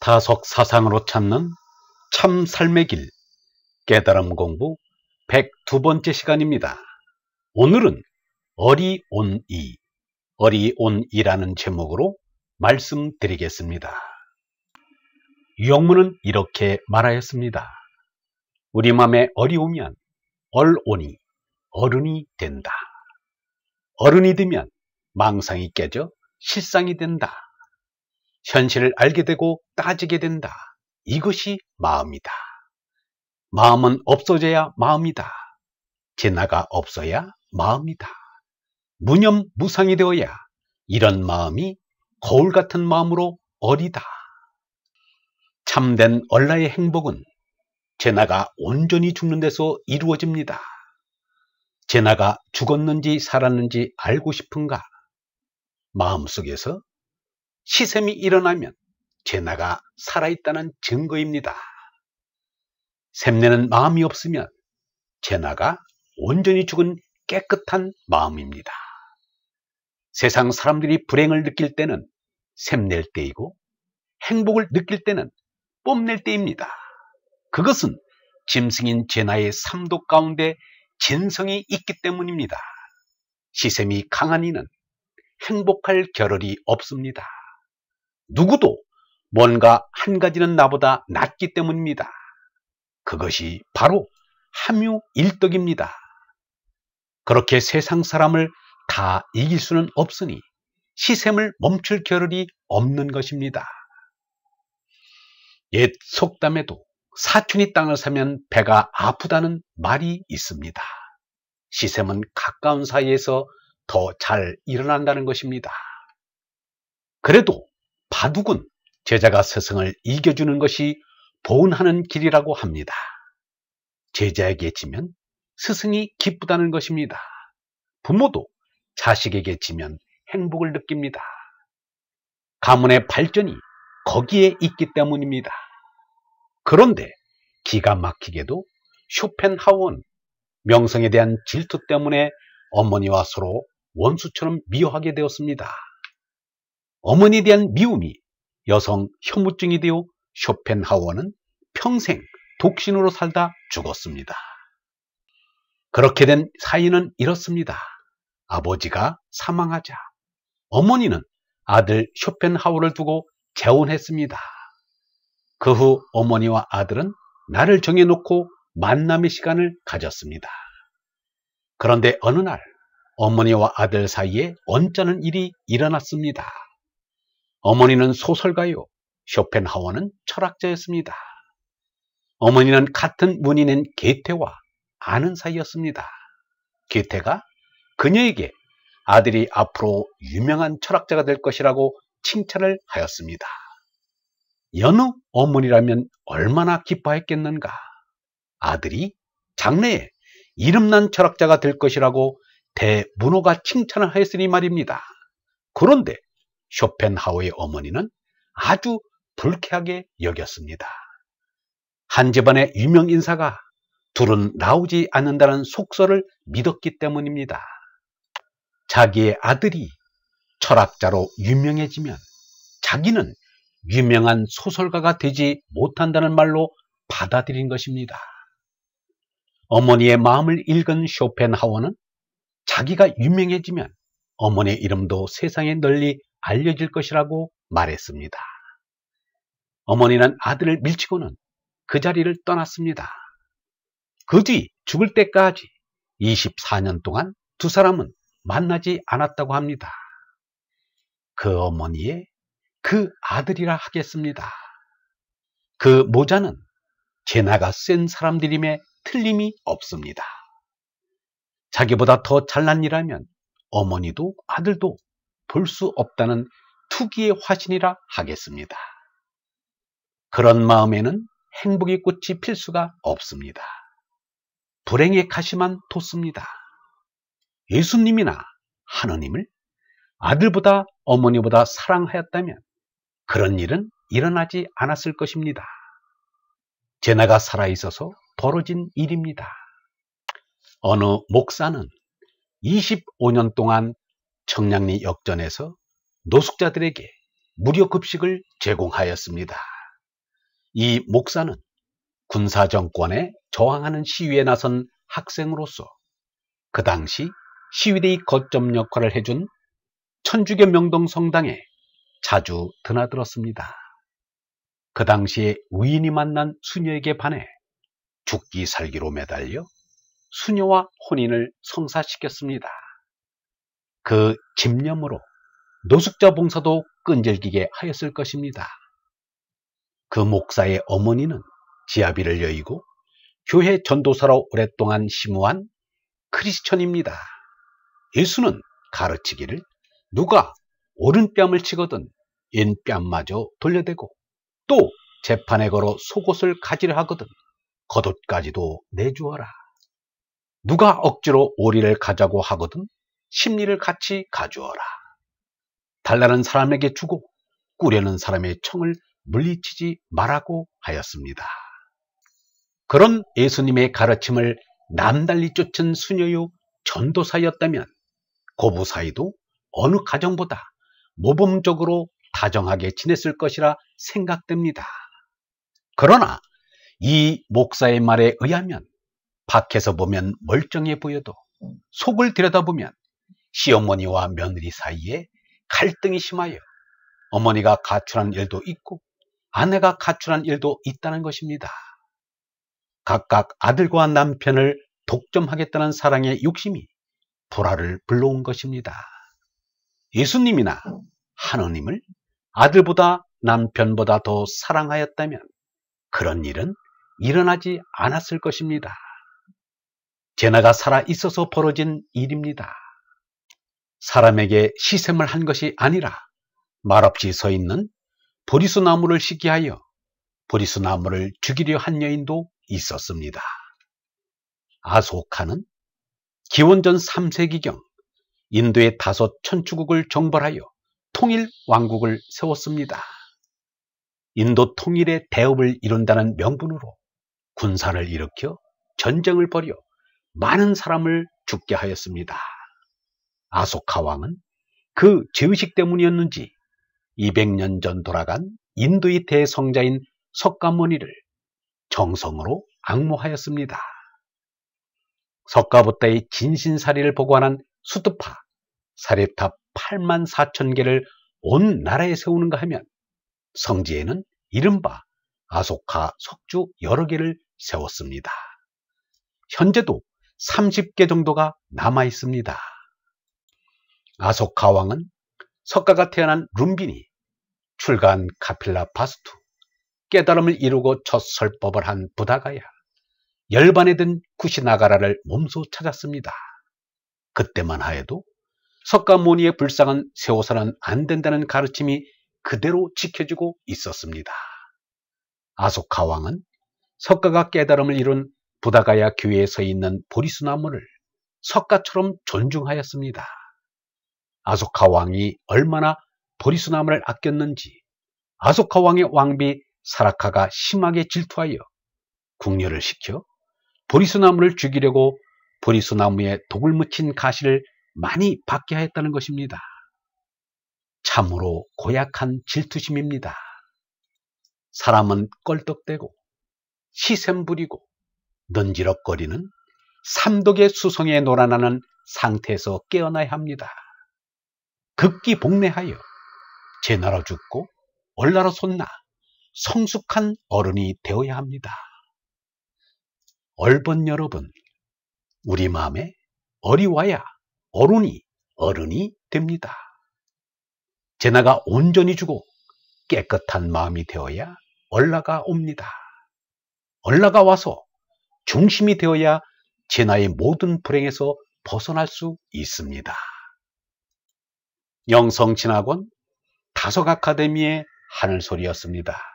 다속 사상으로 찾는 참 삶의 길, 깨달음 공부 102번째 시간입니다. 오늘은 어리온이, 어리온이라는 제목으로 말씀드리겠습니다. 유영문은 이렇게 말하였습니다. 우리 맘에 어리오면 얼오니, 어른이 된다. 어른이 되면 망상이 깨져 실상이 된다. 현실을 알게 되고 따지게 된다. 이것이 마음이다. 마음은 없어져야 마음이다. 진화가 없어야 마음이다. 무념무상이 되어야 이런 마음이 거울 같은 마음으로 어리다. 참된 얼라의 행복은 진화가 온전히 죽는 데서 이루어집니다. 진화가 죽었는지 살았는지 알고 싶은가? 마음속에서 시샘이 일어나면 진화가 살아있다는 증거입니다. 샘내는 마음이 없으면 진화가 온전히 죽은 깨끗한 마음입니다. 세상 사람들이 불행을 느낄 때는 샘낼 때이고 행복을 느낄 때는 뽐낼 때입니다. 그것은 짐승인 진화의 삼도 가운데 진성이 있기 때문입니다. 시샘이 강한 이는 행복할 겨를이 없습니다. 누구도 뭔가 한 가지는 나보다 낫기 때문입니다. 그것이 바로 함유일덕입니다. 그렇게 세상 사람을 다 이길 수는 없으니 시샘을 멈출 겨를이 없는 것입니다. 옛 속담에도 사촌이 땅을 사면 배가 아프다는 말이 있습니다. 시샘은 가까운 사이에서 더 잘 일어난다는 것입니다. 그래도 바둑은 제자가 스승을 이겨주는 것이 보은하는 길이라고 합니다. 제자에게 지면 스승이 기쁘다는 것입니다. 부모도 자식에게 지면 행복을 느낍니다. 가문의 발전이 거기에 있기 때문입니다. 그런데 기가 막히게도 쇼펜하우어는 명성에 대한 질투 때문에 어머니와 서로 원수처럼 미워하게 되었습니다. 어머니에 대한 미움이 여성 혐오증이 되어 쇼펜하우어는 평생 독신으로 살다 죽었습니다. 그렇게 된 사연은 이렇습니다. 아버지가 사망하자 어머니는 아들 쇼펜하우어를 두고 재혼했습니다. 그 후 어머니와 아들은 날을 정해놓고 만남의 시간을 가졌습니다. 그런데 어느 날 어머니와 아들 사이에 언짢은 일이 일어났습니다. 어머니는 소설가요, 쇼펜하우어는 철학자였습니다. 어머니는 같은 문인인 게테와 아는 사이였습니다. 게테가 그녀에게 아들이 앞으로 유명한 철학자가 될 것이라고 칭찬을 하였습니다. 여느 어머니라면 얼마나 기뻐했겠는가. 아들이 장래에 이름난 철학자가 될 것이라고 대문호가 칭찬을 하였으니 말입니다. 그런데 쇼펜하우어의 어머니는 아주 불쾌하게 여겼습니다. 한 집안의 유명 인사가 둘은 나오지 않는다는 속설을 믿었기 때문입니다. 자기의 아들이 철학자로 유명해지면 자기는 유명한 소설가가 되지 못한다는 말로 받아들인 것입니다. 어머니의 마음을 읽은 쇼펜하우어는 자기가 유명해지면 어머니의 이름도 세상에 널리 알려질 것이라고 말했습니다. 어머니는 아들을 밀치고는 그 자리를 떠났습니다. 그 뒤 죽을 때까지 24년 동안 두 사람은 만나지 않았다고 합니다. 그 어머니의 그 아들이라 하겠습니다. 그 모자는 진화가 센 사람들임에 틀림이 없습니다. 자기보다 더 잘난 이라면 어머니도 아들도 볼 수 없다는 투기의 화신이라 하겠습니다. 그런 마음에는 행복의 꽃이 필 수가 없습니다. 불행의 가시만 돋습니다. 예수님이나 하느님을 아들보다 어머니보다 사랑하였다면 그런 일은 일어나지 않았을 것입니다. 진화가 살아있어서 벌어진 일입니다. 어느 목사는 25년 동안 청량리 역전에서 노숙자들에게 무료 급식을 제공하였습니다. 이 목사는 군사정권에 저항하는 시위에 나선 학생으로서 그 당시 시위대의 거점 역할을 해준 천주교 명동 성당에 자주 드나들었습니다. 그 당시에 우연히 만난 수녀에게 반해 죽기 살기로 매달려 수녀와 혼인을 성사시켰습니다. 그 집념으로 노숙자 봉사도 끈질기게 하였을 것입니다. 그 목사의 어머니는 지아비를 여의고 교회 전도사로 오랫동안 심우한 크리스천입니다. 예수는 가르치기를 누가 오른뺨을 치거든 왼뺨마저 돌려대고 또 재판에 걸어 속옷을 가지려 하거든 겉옷까지도 내주어라. 누가 억지로 오리를 가자고 하거든 심리를 같이 가주어라. 달라는 사람에게 주고 꾸려는 사람의 청을 물리치지 말라고 하였습니다. 그런 예수님의 가르침을 남달리 쫓은 수녀요 전도사였다면 고부 사이도 어느 가정보다 모범적으로 다정하게 지냈을 것이라 생각됩니다. 그러나 이 목사의 말에 의하면 밖에서 보면 멀쩡해 보여도 속을 들여다보면 시어머니와 며느리 사이에 갈등이 심하여 어머니가 가출한 일도 있고 아내가 가출한 일도 있다는 것입니다. 각각 아들과 남편을 독점하겠다는 사랑의 욕심이 불화를 불러온 것입니다. 예수님이나 하느님을 아들보다 남편보다 더 사랑하였다면 그런 일은 일어나지 않았을 것입니다. 제나가 살아 있어서 벌어진 일입니다. 사람에게 시샘을 한 것이 아니라 말없이 서 있는 보리수나무를 시기하여 보리수나무를 죽이려 한 여인도 있었습니다. 아소카는 기원전 3세기경 인도의 5 천주국을 정벌하여 통일 왕국을 세웠습니다. 인도 통일의 대업을 이룬다는 명분으로 군사를 일으켜 전쟁을 벌여 많은 사람을 죽게 하였습니다. 아소카 왕은 그 죄의식 때문이었는지 200년 전 돌아간 인도의 대성자인 석가모니를 정성으로 악모하였습니다. 석가부다의 진신사리를 보관한 수트파, 사립탑 84,000개를 온 나라에 세우는가 하면 성지에는 이른바 아소카 석주 여러 개를 세웠습니다. 현재도 30개 정도가 남아 있습니다. 아소카 왕은 석가가 태어난 룸비니, 출가한 카필라 바스투, 깨달음을 이루고 첫 설법을 한 부다가야, 열반에 든 쿠시나가라를 몸소 찾았습니다. 그때만 하여도 석가모니의 불상은 세워서는 안 된다는 가르침이 그대로 지켜지고 있었습니다. 아소카 왕은 석가가 깨달음을 이룬 부다가야 교회에 서 있는 보리수나무를 석가처럼 존중하였습니다. 아소카 왕이 얼마나 보리수나무를 아꼈는지 아소카 왕의 왕비 사라카가 심하게 질투하여 궁녀를 시켜 보리수나무를 죽이려고 보리수나무에 독을 묻힌 가시를 많이 받게 하였다는 것입니다. 참으로 고약한 질투심입니다. 사람은 껄떡대고 시샘 부리고 넌지럭거리는 삼독의 수성에 놀아나는 상태에서 깨어나야 합니다. 극기복례하여 제나라 죽고 얼나라 손나 성숙한 어른이 되어야 합니다. 얼번 여러분, 우리 마음에 어리와야 어른이 됩니다. 제나가 온전히 주고 깨끗한 마음이 되어야 얼라가 옵니다. 얼라가 와서 중심이 되어야 제나의 모든 불행에서 벗어날 수 있습니다. 영성진학원 다석 아카데미의 하늘소리였습니다.